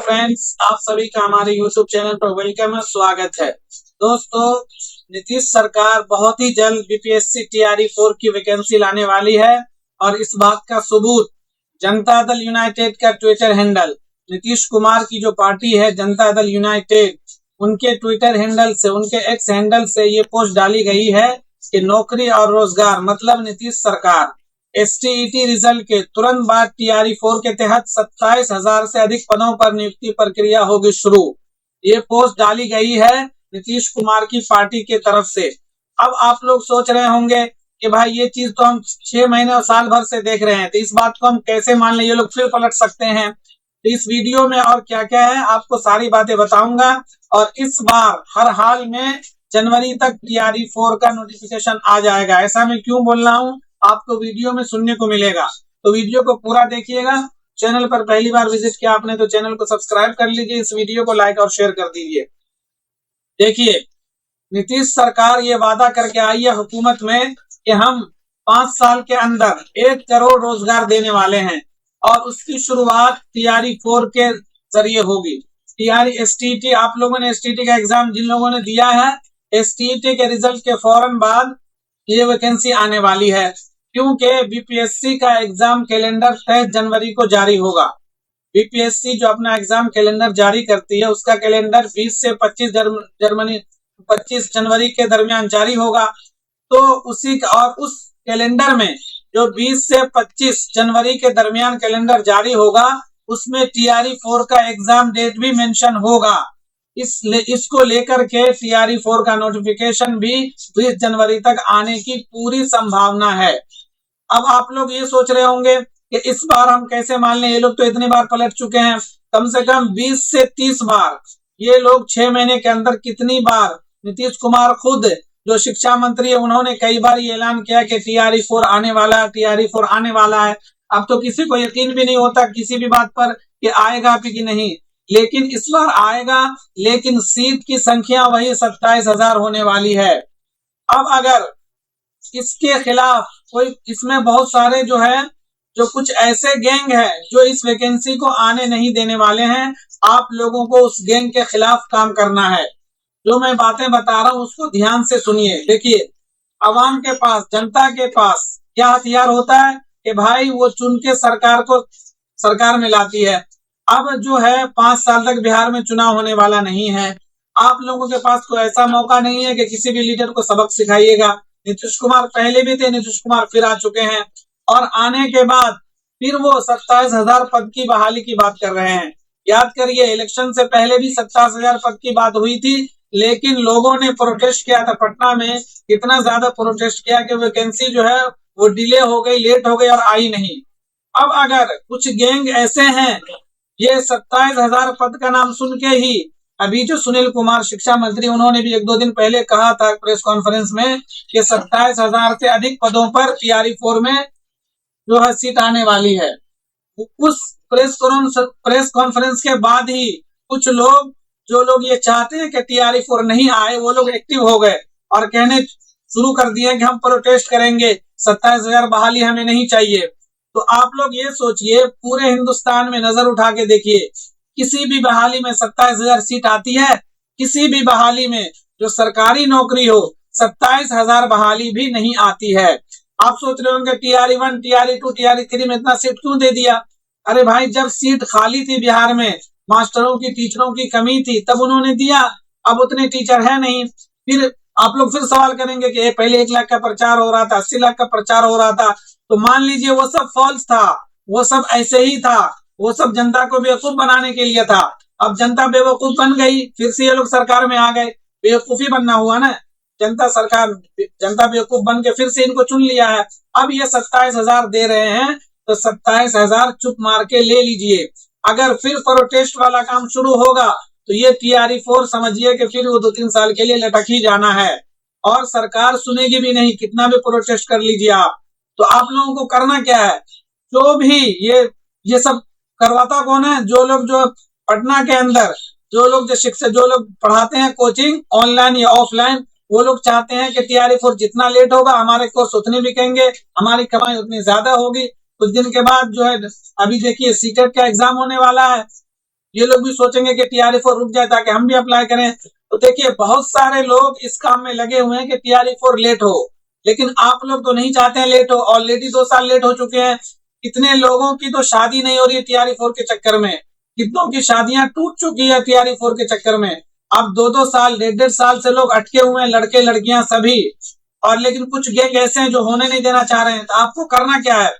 Friends, आप सभी का हमारे YouTube चैनल पर वेलकम है, स्वागत है। दोस्तों, नीतीश सरकार बहुत ही जल्द बीपीएससी टीआरई 4 की वैकेंसी लाने वाली है और इस बात का सबूत जनता दल यूनाइटेड का ट्विटर हैंडल, नीतीश कुमार की जो पार्टी है जनता दल यूनाइटेड, उनके ट्विटर हैंडल से, उनके एक्स हैंडल से ये पोस्ट डाली गई है कि नौकरी और रोजगार मतलब नीतीश सरकार एसटीईटी रिजल्ट के तुरंत बाद टीआरई 4 के तहत 27,000 से अधिक पदों पर नियुक्ति प्रक्रिया होगी शुरू। ये पोस्ट डाली गई है नीतीश कुमार की पार्टी के तरफ से। अब आप लोग सोच रहे होंगे कि भाई ये चीज तो हम 6 महीने और साल भर से देख रहे हैं, तो इस बात को हम कैसे मान लें, ये लोग फिर पलट सकते हैं। तो इस वीडियो में और क्या क्या है आपको सारी बातें बताऊंगा और इस बार हर हाल में जनवरी तक टीआरई 4 का नोटिफिकेशन आ जाएगा। ऐसा मैं क्यों बोल रहा हूँ आपको वीडियो में सुनने को मिलेगा, तो वीडियो को पूरा देखिएगा। चैनल पर पहली बार विजिट किया आपने तो चैनल को सब्सक्राइब कर लीजिए, इस वीडियो को लाइक और शेयर कर दीजिए। देखिए, नीतीश सरकार ये वादा करके आई है हुकूमत में कि हम 5 साल के अंदर 1 करोड़ रोजगार देने वाले हैं और उसकी शुरुआत टीआरई 4 के जरिए होगी। टीआरई एसटीईटी, आप लोगों ने एसटीईटी का एग्जाम जिन लोगों ने दिया है, एसटीईटी के रिजल्ट के फौरन बाद ये वैकेंसी आने वाली है, क्योंकि बीपीएससी का एग्जाम कैलेंडर 23 जनवरी को जारी होगा। बीपीएससी जो अपना एग्जाम कैलेंडर जारी करती है उसका कैलेंडर 20 से 25 जनवरी के दरमियान जारी होगा। तो उसी और उस कैलेंडर में जो 20 से 25 जनवरी के दरमियान कैलेंडर जारी होगा उसमें टीआरई 4 का एग्जाम डेट भी मेंशन होगा। इसको लेकर के टीआरई 4 का नोटिफिकेशन भी 20 जनवरी तक आने की पूरी संभावना है। अब आप लोग ये सोच रहे होंगे कि इस बार हम कैसे मान लें, ये लोग तो इतनी बार पलट चुके हैं, कम से कम 20 से 30 बार। ये लोग 6 महीने के अंदर कितनी बार, नीतीश कुमार खुद जो शिक्षा मंत्री है उन्होंने कई बार ये ऐलान किया कि टीआरई 4 आने वाला है, टीआरई 4 आने वाला है। अब तो किसी को यकीन भी नहीं होता किसी भी बात पर कि आएगा भी कि नहीं, लेकिन इस बार आएगा, लेकिन सीट की संख्या वही 27,000 होने वाली है। अब अगर इसके खिलाफ कोई, इसमें बहुत सारे जो है, जो कुछ ऐसे गैंग है जो इस वैकेंसी को आने नहीं देने वाले हैं, आप लोगों को उस गैंग के खिलाफ काम करना है। जो मैं बातें बता रहा हूं उसको ध्यान से सुनिए। देखिए, अवाम के पास, जनता के पास क्या हथियार होता है कि भाई वो चुन के सरकार को सरकार में लाती है। अब जो है 5 साल तक बिहार में चुनाव होने वाला नहीं है, आप लोगों के पास कोई ऐसा मौका नहीं है कि किसी भी लीडर को सबक सिखाइएगा। नीतीश कुमार पहले भी थे, नीतीश कुमार फिर आ चुके हैं और आने के बाद फिर वो 27,000 पद की बहाली की बात कर रहे हैं। याद करिए, इलेक्शन से पहले भी 27,000 पद की बात हुई थी, लेकिन लोगों ने प्रोटेस्ट किया था पटना में, इतना ज्यादा प्रोटेस्ट किया कि वैकेंसी जो है वो डिले हो गई, लेट हो गई और आई नहीं। अब अगर कुछ गैंग ऐसे हैं, ये 27,000 पद का नाम सुन के ही अभी जो सुनील कुमार शिक्षा मंत्री, उन्होंने भी 1-2 दिन पहले कहा था प्रेस कॉन्फ्रेंस में कि 27,000 से अधिक पदों पर टीआरई 4 में जो है सीट आने वाली है। उस प्रेस कॉन्फ्रेंस के बाद ही कुछ लोग, जो लोग ये चाहते हैं कि टीआरई 4 नहीं आए, वो लोग एक्टिव हो गए और कहने शुरू कर दिए कि हम प्रोटेस्ट करेंगे, 27,000 बहाली हमें नहीं चाहिए। तो आप लोग ये सोचिए, पूरे हिंदुस्तान में नजर उठा के देखिए, किसी भी बहाली में 27,000 सीट आती है? किसी भी बहाली में जो सरकारी नौकरी हो 27,000 बहाली भी नहीं आती है। आप सोच रहे होंगे टीआरई 1, टीआरई 2, टीआरई 3 में इतना सीट क्यों दे दिया? अरे भाई, जब सीट खाली थी बिहार में, मास्टरों की, टीचरों की कमी थी, तब उन्होंने दिया। अब उतने टीचर है नहीं। फिर आप लोग फिर सवाल करेंगे कि पहले 1 लाख का प्रचार हो रहा था, 80 लाख का प्रचार हो रहा था, तो मान लीजिए वो सब फॉल्स था, वो सब ऐसे ही था, वो सब जनता को बेवकूफ बनाने के लिए था। अब जनता बेवकूफ बन गई, फिर से ये लोग सरकार में आ गए, बेवकूफी बनना हुआ ना, जनता बेवकूफ बन के फिर से इनको चुन लिया है। अब ये 27,000 दे रहे हैं तो 27,000 चुप मार के ले लीजिए। अगर फिर प्रोटेस्ट वाला काम शुरू होगा तो ये टीआरई 4 समझिए कि फिर वो 2-3 साल के लिए लटक ही जाना है और सरकार सुनेगी भी नहीं, कितना भी प्रोटेस्ट कर लीजिए आप। तो आप लोगों को करना क्या है, जो भी ये सब करवाता कौन है? जो लोग जो पटना के अंदर, जो लोग जो शिक्षक, जो लोग पढ़ाते हैं कोचिंग ऑनलाइन या ऑफलाइन, वो लोग चाहते हैं कि टीआरई 4 जितना लेट होगा हमारे कोर्स उतने बिकेंगे, हमारी कमाई उतनी ज्यादा होगी। कुछ दिन के बाद जो है, अभी देखिए सीटेट का एग्जाम होने वाला है, ये लोग भी सोचेंगे कि टीआरई 4 रुक जाए ताकि हम भी अप्लाई करें। तो देखिए बहुत सारे लोग इस काम में लगे हुए हैं कि टीआरई 4 लेट हो, लेकिन आप लोग तो नहीं चाहते हैं लेट हो। ऑलरेडी 2 साल लेट हो चुके हैं। कितने लोगों की तो शादी नहीं हो रही है टीआरई 4 के चक्कर में, कितनों की शादियां टूट चुकी है टीआरई 4 के चक्कर में। अब 2-2 साल 1.5 साल से लोग अटके हुए हैं, लड़के लड़कियां सभी। और लेकिन कुछ गैंग ऐसे हैं जो होने नहीं देना चाह रहे हैं। तो आपको करना क्या है,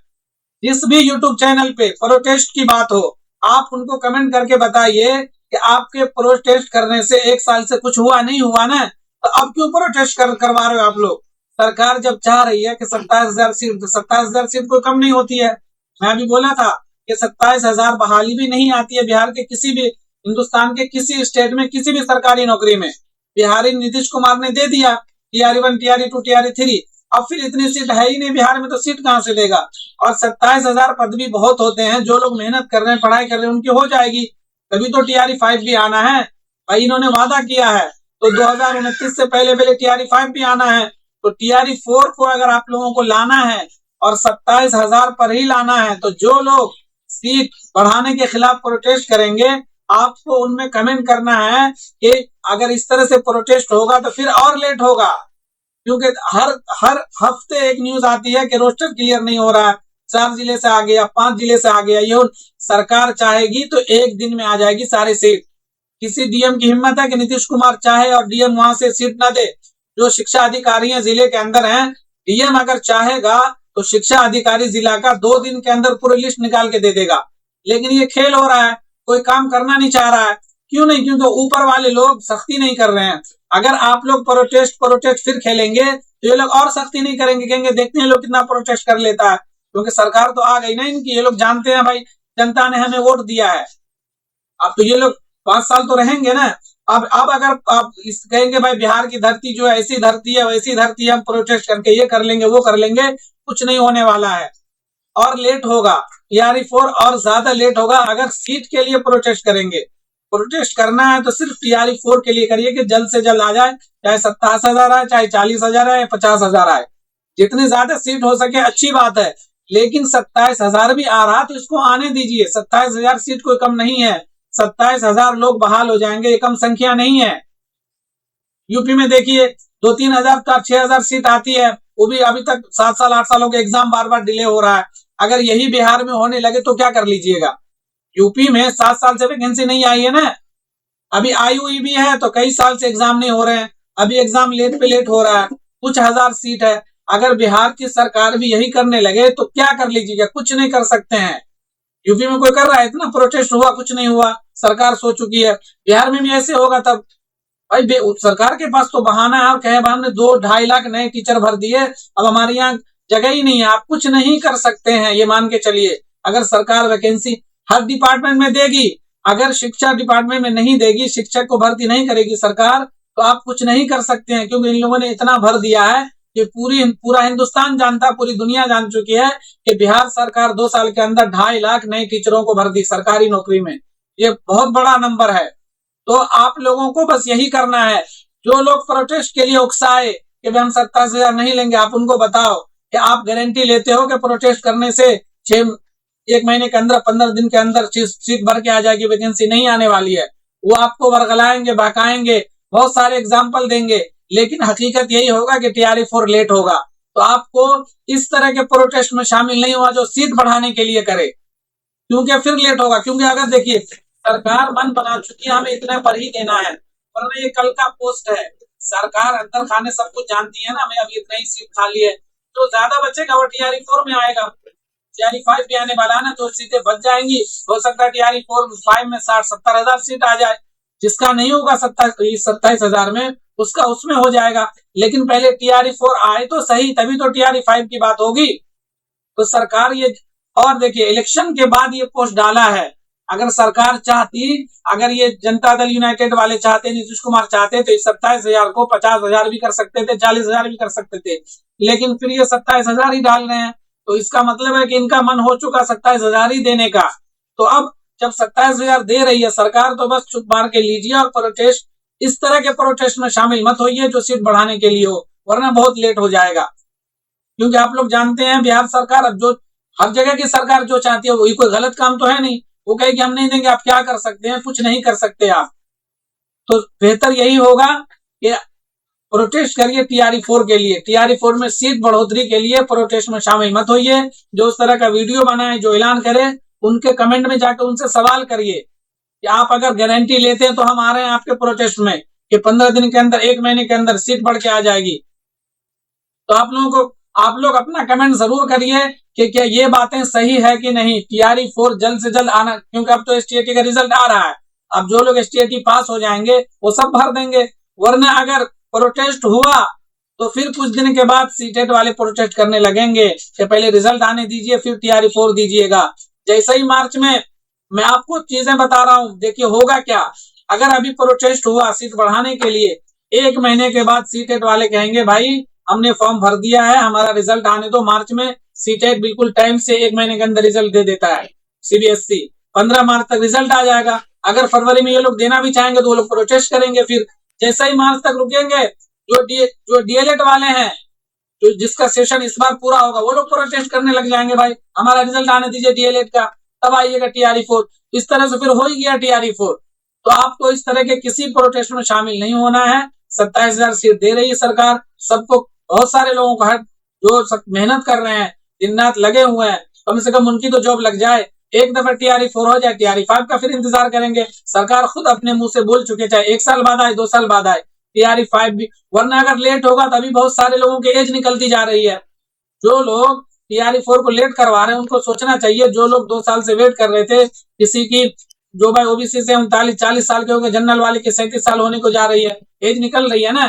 जिस भी यूट्यूब चैनल पे प्रोटेस्ट की बात हो, आप उनको कमेंट करके बताइए कि आपके प्रोटेस्ट करने से 1 साल से कुछ हुआ नहीं हुआ ना, तो अब क्यों प्रोटेस्ट करवा रहे हो आप लोग। सरकार जब चाह रही है कि 27,000 सीट, तो 27,000 सीट कोई कम नहीं होती है। मैं अभी बोला था कि 27,000 बहाली भी नहीं आती है बिहार के किसी भी, हिंदुस्तान के किसी स्टेट में किसी भी सरकारी नौकरी में। बिहारी नीतीश कुमार ने दे दिया टीआरई 1, टीआरई 2, टीआरई 3। अब फिर इतनी सीट है ही नहीं बिहार में, तो सीट कहां से देगा। और 27,000 पद भी बहुत होते हैं, जो लोग मेहनत कर रहे हैं, पढ़ाई कर रहे हैं, उनकी हो जाएगी। तभी तो टीआरई 5 भी आना है भाई, इन्होंने वादा किया है। तो 2029 से पहले पहले टीआरई 5 भी आना है। तो टीआरई 4 को अगर आप लोगों को लाना है और 27,000 पर ही लाना है, तो जो लोग सीट बढ़ाने के खिलाफ प्रोटेस्ट करेंगे, आपको उनमें कमेंट करना है कि अगर इस तरह से प्रोटेस्ट होगा तो फिर और लेट होगा। क्योंकि हर हर हफ्ते एक न्यूज आती है कि रोस्टर क्लियर नहीं हो रहा है, 4 जिले से आ गया, 5 जिले से आ गया। ये सरकार चाहेगी तो एक दिन में आ जाएगी सारी सीट। किसी डीएम की हिम्मत है कि नीतीश कुमार चाहे और डीएम वहां से सीट ना दे। जो शिक्षा अधिकारी हैं जिले के अंदर हैं, डीएम अगर चाहेगा तो शिक्षा अधिकारी जिला का 2 दिन के अंदर पूरी लिस्ट निकाल के दे देगा। लेकिन ये खेल हो रहा है, कोई काम करना नहीं चाह रहा है। क्यों नहीं, क्योंकि ऊपर वाले लोग सख्ती नहीं कर रहे हैं। अगर आप लोग प्रोटेस्ट फिर खेलेंगे तो ये लोग और सख्ती नहीं करेंगे, कहेंगे देखते हैं लोग कितना प्रोटेस्ट कर लेता है। क्योंकि सरकार तो आ गई ना इनकी, ये लोग जानते हैं भाई जनता ने हमें वोट दिया है। अब तो ये लोग 5 साल तो रहेंगे ना। अब अगर आप इस कहेंगे भाई बिहार की धरती जो है ऐसी धरती है वैसी धरती है, हम प्रोटेस्ट करके ये कर लेंगे वो कर लेंगे, कुछ नहीं होने वाला है। और लेट होगा टीआरई 4, और ज्यादा लेट होगा। अगर सीट के लिए प्रोटेस्ट करेंगे, प्रोटेस्ट करना है तो सिर्फ टीआरई 4 के लिए करिए कि जल्द से जल्द आ जाए। चाहे 27,000 आए, चाहे 40,000 आए, 50,000 आए, जितनी ज्यादा सीट हो सके अच्छी बात है। लेकिन 27,000 भी आ रहा तो इसको आने दीजिए। 27,000 सीट कोई कम नहीं है। 27,000 लोग बहाल हो जाएंगे, ये कम संख्या नहीं है। यूपी में देखिए 2-3 हजार का 6,000 सीट आती है, वो भी अभी तक 7 साल 8 सालों के एग्जाम बार बार डिले हो रहा है। अगर यही बिहार में होने लगे तो क्या कर लीजिएगा। यूपी में 7 साल से वैकेंसी नहीं आई है ना, अभी आई हुई भी है तो कई साल से एग्जाम नहीं हो रहे हैं। अभी एग्जाम लेट पे लेट हो रहा है, कुछ हजार सीट है। अगर बिहार की सरकार भी यही करने लगे तो क्या कर लीजिएगा, कुछ नहीं कर सकते हैं। यूपी में कोई कर रहा है, इतना प्रोटेस्ट हुआ कुछ नहीं हुआ, सरकार सो चुकी है। बिहार में भी ऐसे होगा तब भाई सरकार के पास तो बहाना है और कहे हमने 2-2.5 लाख नए टीचर भर दिए, अब हमारे यहाँ जगह ही नहीं है। आप कुछ नहीं कर सकते हैं, ये मान के चलिए। अगर सरकार वैकेंसी हर डिपार्टमेंट में देगी, अगर शिक्षा डिपार्टमेंट में नहीं देगी, शिक्षक को भर्ती नहीं करेगी सरकार, तो आप कुछ नहीं कर सकते हैं। क्योंकि इन लोगों ने इतना भर दिया है कि पूरा हिंदुस्तान जानता, पूरी दुनिया जान चुकी है कि बिहार सरकार 2 साल के अंदर 2.5 लाख नए टीचरों को भर दी सरकारी नौकरी में। ये बहुत बड़ा नंबर है। तो आप लोगों को बस यही करना है। जो लोग प्रोटेस्ट के लिए उकसाए कि हम 27,000 नहीं लेंगे, आप उनको बताओ कि आप गारंटी लेते हो कि प्रोटेस्ट करने से 1 महीने के अंदर 15 दिन के अंदर सीट भर के आ जाएगी, वैकेंसी नहीं आने वाली है। वो आपको बरगलाएंगे, बहकाएंगे, बहुत सारे एग्जाम्पल देंगे, लेकिन हकीकत यही होगा कि टीआरई 4 लेट होगा। तो आपको इस तरह के प्रोटेस्ट में शामिल नहीं हुआ जो सीट बढ़ाने के लिए करे, क्योंकि फिर लेट होगा। क्योंकि अगर देखिए सरकार मन बना चुकी है हमें इतने पर ही देना है, वरना ये कल का पोस्ट है। सरकार अंदर खाने सब कुछ जानती है ना, हमें अभी इतना ही सीट खाली है, तो ज्यादा बचेगा वो टीआरई 4 में आएगा। टीआरई 5 भी आने वाला है ना, तो सीटें बच जाएंगी। हो सकता है टीआरई 5 में 60-70 हजार सीट आ जाए। जिसका नहीं होगा 27,000 में, उसका उसमें हो जाएगा। लेकिन पहले टीआरई 4 आए तो सही, तभी तो टीआरई 5 की बात होगी। तो सरकार ये, और देखिए इलेक्शन के बाद ये पोस्ट डाला है। अगर सरकार चाहती, अगर ये जनता दल यूनाइटेड वाले चाहते, नीतीश कुमार चाहते, तो इस 27,000 को 50,000 भी कर सकते थे, 40,000 भी कर सकते थे। लेकिन फिर ये 27,000 ही डाल रहे हैं, तो इसका मतलब है कि इनका मन हो चुका 27,000 ही देने का। तो अब जब 27,000 दे रही है सरकार, तो बस चुप मार के लीजिए और प्रोटेस्ट, इस तरह के प्रोटेस्ट में शामिल मत होइए जो सीट बढ़ाने के लिए हो, वरना बहुत लेट हो जाएगा। क्योंकि आप लोग जानते हैं बिहार सरकार, अब जो हर जगह की सरकार जो चाहती है वही, कोई गलत काम तो है नहीं। वो कहे कि हम नहीं देंगे, आप क्या कर सकते हैं, कुछ नहीं कर सकते आप। तो बेहतर यही होगा कि प्रोटेस्ट करिए टीआरई 4 के लिए। टीआरई 4 में सीट बढ़ोतरी के लिए प्रोटेस्ट में शामिल मत होइए। जो उस तरह का वीडियो बनाए, जो ऐलान करे, उनके कमेंट में जाकर उनसे सवाल करिए कि आप अगर गारंटी लेते हैं तो हम आ रहे हैं आपके प्रोटेस्ट में कि 15 दिन के अंदर, 1 महीने के अंदर सीट बढ़ के आ जाएगी। तो आप लोग अपना कमेंट जरूर करिए कि क्या ये बातें सही है कि नहीं। टीआरई 4 जल्द से जल्द आना, क्योंकि अब तो एसटीईटी का रिजल्ट आ रहा है। अब जो लोग एसटीईटी पास हो जाएंगे वो सब भर देंगे, वरना अगर प्रोटेस्ट हुआ तो फिर कुछ दिन के बाद सीटेट वाले प्रोटेस्ट करने लगेंगे कि पहले रिजल्ट आने दीजिए फिर टीआरई 4 दीजिएगा। जैसे ही मार्च में, मैं आपको चीजें बता रहा हूं, देखिए होगा क्या। अगर अभी प्रोटेस्ट हुआ सीट बढ़ाने के लिए, 1 महीने के बाद सीटेट वाले कहेंगे भाई हमने फॉर्म भर दिया है, हमारा रिजल्ट आने दो मार्च में। सीटेट बिल्कुल टाइम से 1 महीने के अंदर रिजल्ट दे देता है। सीबीएसई 15 मार्च तक रिजल्ट आ जाएगा। अगर फरवरी में ये लोग देना भी चाहेंगे तो वो लोग प्रोटेस्ट करेंगे। फिर जैसे ही मार्च तक रुकेंगे, जो डीएलएड वाले हैं, जो जिसका सेशन इस बार पूरा होगा, वो लोग प्रोटेस्ट करने लग जाएंगे, भाई हमारा रिजल्ट आने दीजिए डीएलएड का, तब आइएगा टीआरई 4। इस तरह से फिर हो ही गया टीआरई 4। तो आपको इस तरह के किसी प्रोटेस्ट में शामिल नहीं होना है। 27,000 सीट दे रही है सरकार सबको। बहुत सारे लोगों को है जो सब मेहनत कर रहे हैं, दिन रात लगे हुए हैं, कम से कम उनकी तो जॉब लग जाए। एक दफा टीआरई 4 हो जाए, टीआरई 5 का फिर इंतजार करेंगे। सरकार खुद अपने मुंह से बोल चुके, चाहे 1 साल बाद आए, 2 साल बाद आए, टीआरई 5 भी, वरना अगर लेट होगा तो अभी बहुत सारे लोगों की एज निकलती जा रही है। जो लोग टीआरई 4 को लेट करवा रहे हैं उनको सोचना चाहिए। जो लोग 2 साल से वेट कर रहे थे, किसी की जो भाई ओबीसी से 39-40 साल के हो गए, जनरल वाले की 37 साल होने को जा रही है, एज निकल रही है ना।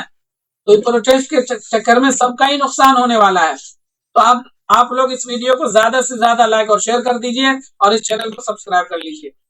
तो प्रोटेस्ट के चक्कर में सबका ही नुकसान होने वाला है। तो आप लोग इस वीडियो को ज्यादा से ज्यादा लाइक और शेयर कर दीजिए और इस चैनल को सब्सक्राइब कर लीजिए।